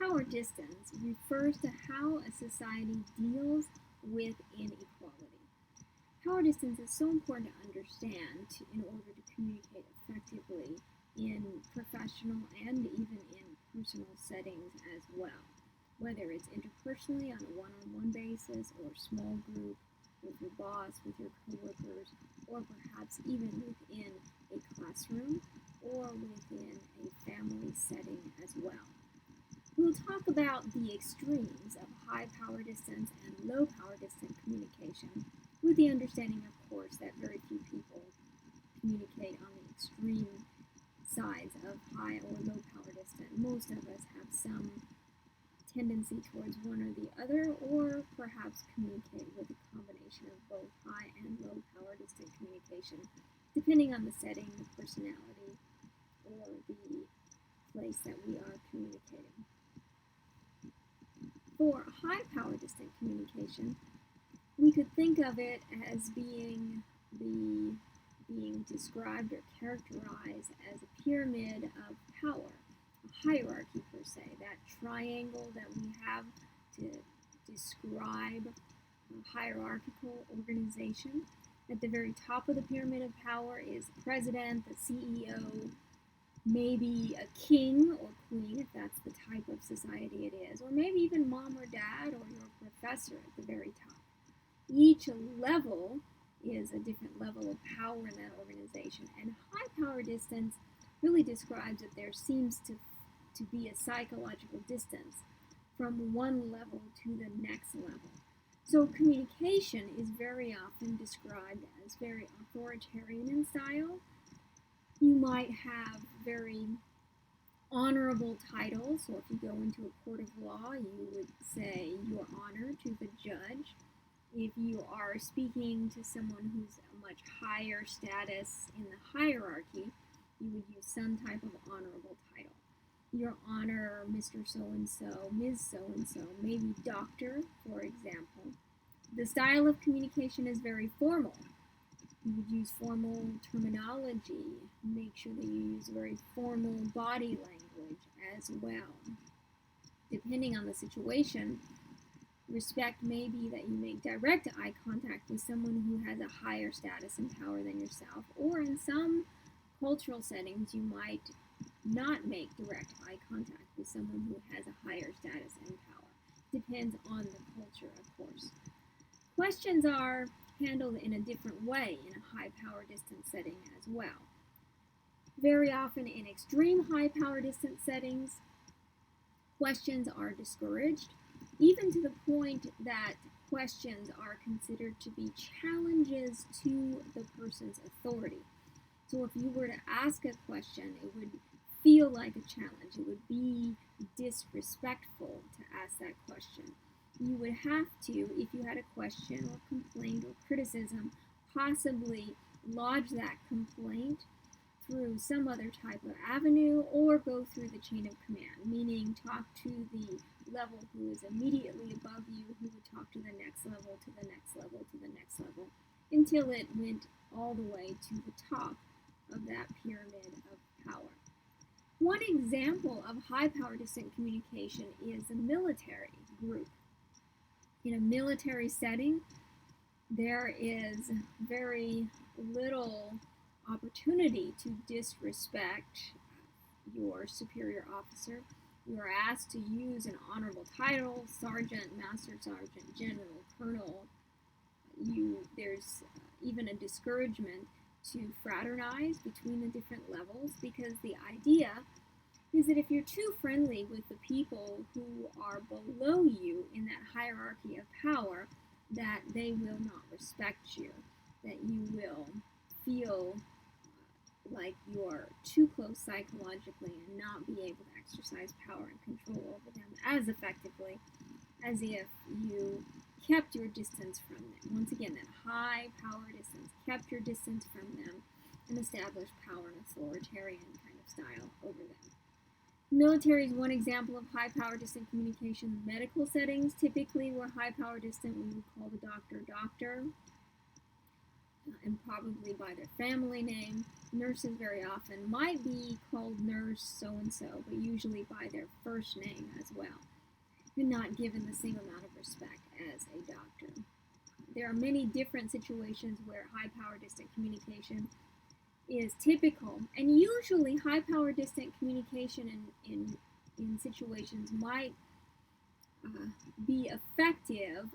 power distance refers to how a society deals with inequality. Power distance is so important to understand in order to communicate effectively in professional and even in personal settings as well, whether it's interpersonally on a one-on-one basis or small group with your boss, with your coworkers, or perhaps even within a classroom or within a family setting as well. We'll talk about the extremes of high power distance and low power distance communication with the understanding, of course, that very few people communicate on the extreme sides of high or low power distance. Most of us have some tendency towards one or the other, or perhaps communicate with a combination of both high and low power distance communication, depending on the setting, the personality, or the place that we are communicating. For high power distant communication, we could think of it as being described or characterized as a pyramid of power, a hierarchy per se, that triangle that we have to describe a hierarchical organization. At the very top of the pyramid of power is the president, the CEO, maybe a king or queen, if that's the type of society it is, or maybe even mom or dad or your professor at the very top. Each level is a different level of power in that organization, and high power distance really describes that there seems to be a psychological distance from one level to the next level. So communication is very often described as very authoritarian in style. You might have very honorable titles, so if you go into a court of law, you would say your honor to the judge. If you are speaking to someone who's a much higher status in the hierarchy, you would use some type of honorable title. Your honor, Mr. So-and-so, Ms. So-and-so, maybe doctor, for example. The style of communication is very formal. You would use formal terminology, make sure that you use very formal body language as well. Depending on the situation, respect may be that you make direct eye contact with someone who has a higher status and power than yourself, or in some cultural settings, you might not make direct eye contact with someone who has a higher status and power. Depends on the culture, of course. Questions are handled in a different way in a high power distance setting as well. Very often in extreme high power distance settings, questions are discouraged, even to the point that questions are considered to be challenges to the person's authority. So if you were to ask a question, it would feel like a challenge. It would be disrespectful to ask that question. You would have to, if you had a question or complaint or criticism, possibly lodge that complaint through some other type of avenue or go through the chain of command, meaning talk to the level who is immediately above you, who would talk to the next level, to the next level, to the next level, until it went all the way to the top of that pyramid of power. One example of high power distant communication is a military group. In a military setting, there is very little opportunity to disrespect your superior officer. You are asked to use an honorable title, sergeant, master sergeant, general, colonel. There's even a discouragement to fraternize between the different levels, because the idea is that if you're too friendly with the people who are below you in that hierarchy of power, that they will not respect you, that you will feel like you're too close psychologically and not be able to exercise power and control over them as effectively as if you kept your distance from them. Once again, that high power distance, kept your distance from them and established power and authoritarian kind of style over them. Military is one example of high power distant communication. Medical settings, typically where high power distant, we would call the doctor doctor. and probably by their family name. Nurses very often might be called nurse so-and-so, but usually by their first name as well, and not given the same amount of respect as a doctor. There are many different situations where high-power distant communication is typical, and usually high-power distant communication in situations might be effective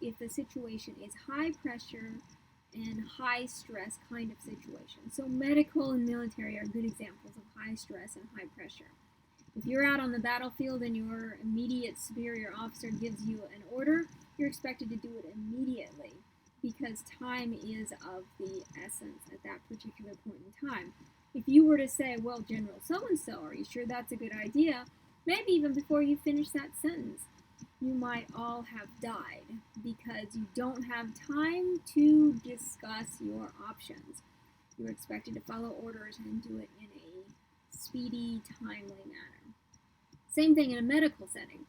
if the situation is high pressure and high stress kind of situation. So medical and military are good examples of high stress and high pressure. If you're out on the battlefield and your immediate superior officer gives you an order, you're expected to do it immediately because time is of the essence at that particular point in time. If you were to say, well, General so-and-so, are you sure that's a good idea? Maybe even before you finish that sentence, you might all have died because you don't have time to discuss your options. You're expected to follow orders and do it in a speedy, timely manner. Same thing in a medical setting.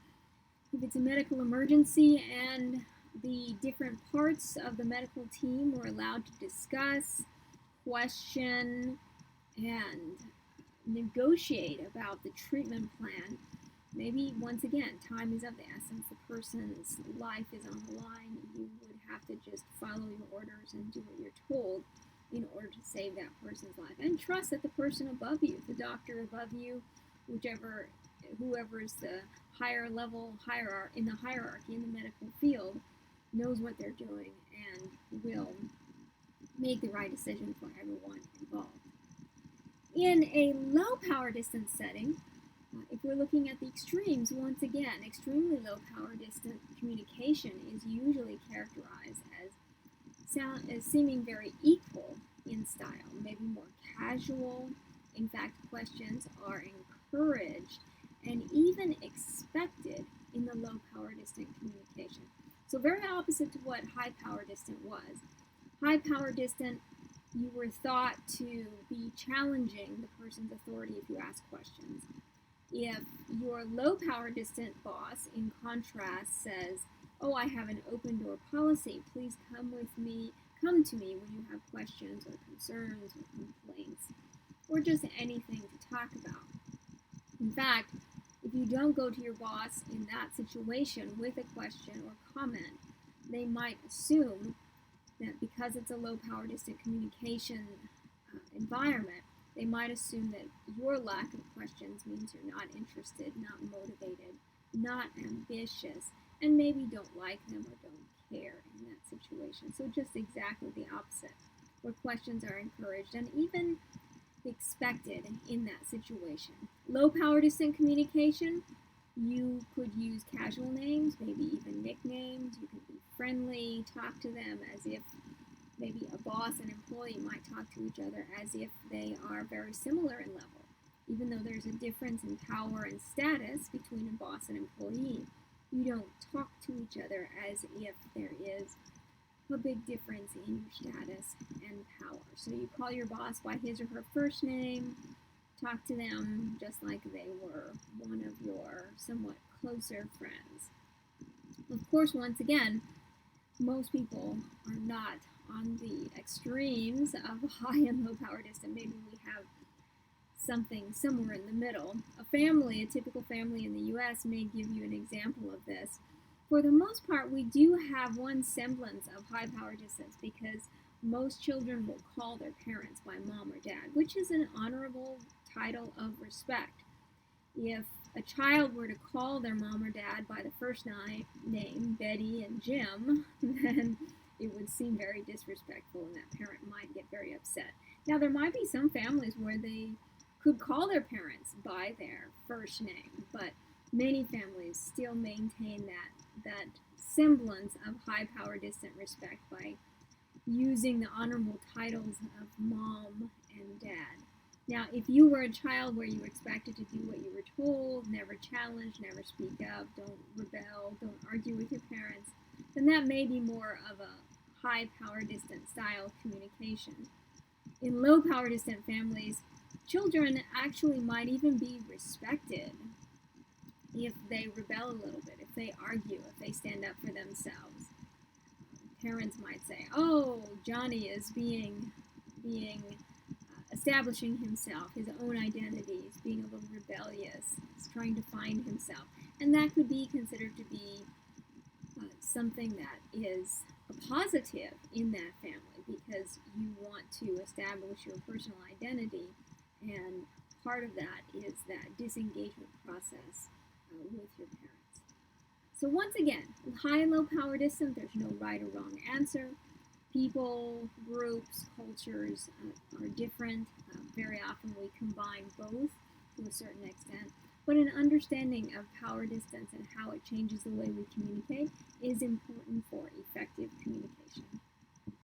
If it's a medical emergency and the different parts of the medical team were allowed to discuss, question, and negotiate about the treatment plan, maybe once again, time is of the essence. The person's life is on the line. You would have to just follow your orders and do what you're told in order to save that person's life. And trust that the person above you, the doctor above you, whoever is the higher level in the hierarchy in the medical field, knows what they're doing and will make the right decision for everyone involved. In a low power distance setting, if we're looking at the extremes, once again, extremely low power distant communication is usually characterized as seeming very equal in style, maybe more casual. In fact, questions are encouraged and even expected in the low power distant communication. So very opposite to what high power distant was. High power distant, you were thought to be challenging the person's authority if you ask questions. If your low power distant boss, in contrast, says, oh, I have an open door policy, please come to me when you have questions or concerns or complaints, or just anything to talk about. In fact, if you don't go to your boss in that situation with a question or comment, they might assume that because it's a low power distant communication environment, they might assume that your lack of questions means you're not interested, not motivated, not ambitious, and maybe don't like them or don't care in that situation. So just exactly the opposite, where questions are encouraged and even expected in that situation. Low power distant communication, you could use casual names, maybe even nicknames. You can be friendly, talk to them as if maybe a boss and employee might talk to each other as if they are very similar in level. Even though there's a difference in power and status between a boss and employee, you don't talk to each other as if there is a big difference in your status and power. So you call your boss by his or her first name, talk to them just like they were one of your somewhat closer friends. Of course, once again, most people are not on the extremes of high and low power distant. Maybe we have something somewhere in the middle. A typical family in the US may give you an example of this. For the most part, we do have one semblance of high power distance because most children will call their parents by mom or dad, which is an honorable title of respect. If a child were to call their mom or dad by the first name, Betty and Jim, then it would seem very disrespectful and that parent might get very upset. Now, there might be some families where they could call their parents by their first name, but many families still maintain that semblance of high power distant respect by using the honorable titles of mom and dad. Now, if you were a child where you were expected to do what you were told, never challenge, never speak up, don't rebel, don't argue with your parents, then that may be more of a high power distant style of communication. In low power distant families, children actually might even be respected if they rebel a little bit, if they argue, if they stand up for themselves. parents might say, "Oh, Johnny is being establishing himself, his own identity. He's being a little rebellious. He's trying to find himself," and that could be considered to be something that is a positive in that family because you want to establish your personal identity, and part of that is that disengagement process with your parents. So once again, with high and low power distance, there's no right or wrong answer. People, groups, cultures are different. Very often we combine both to a certain extent. But an understanding of power distance and how it changes the way we communicate is important for effective communication.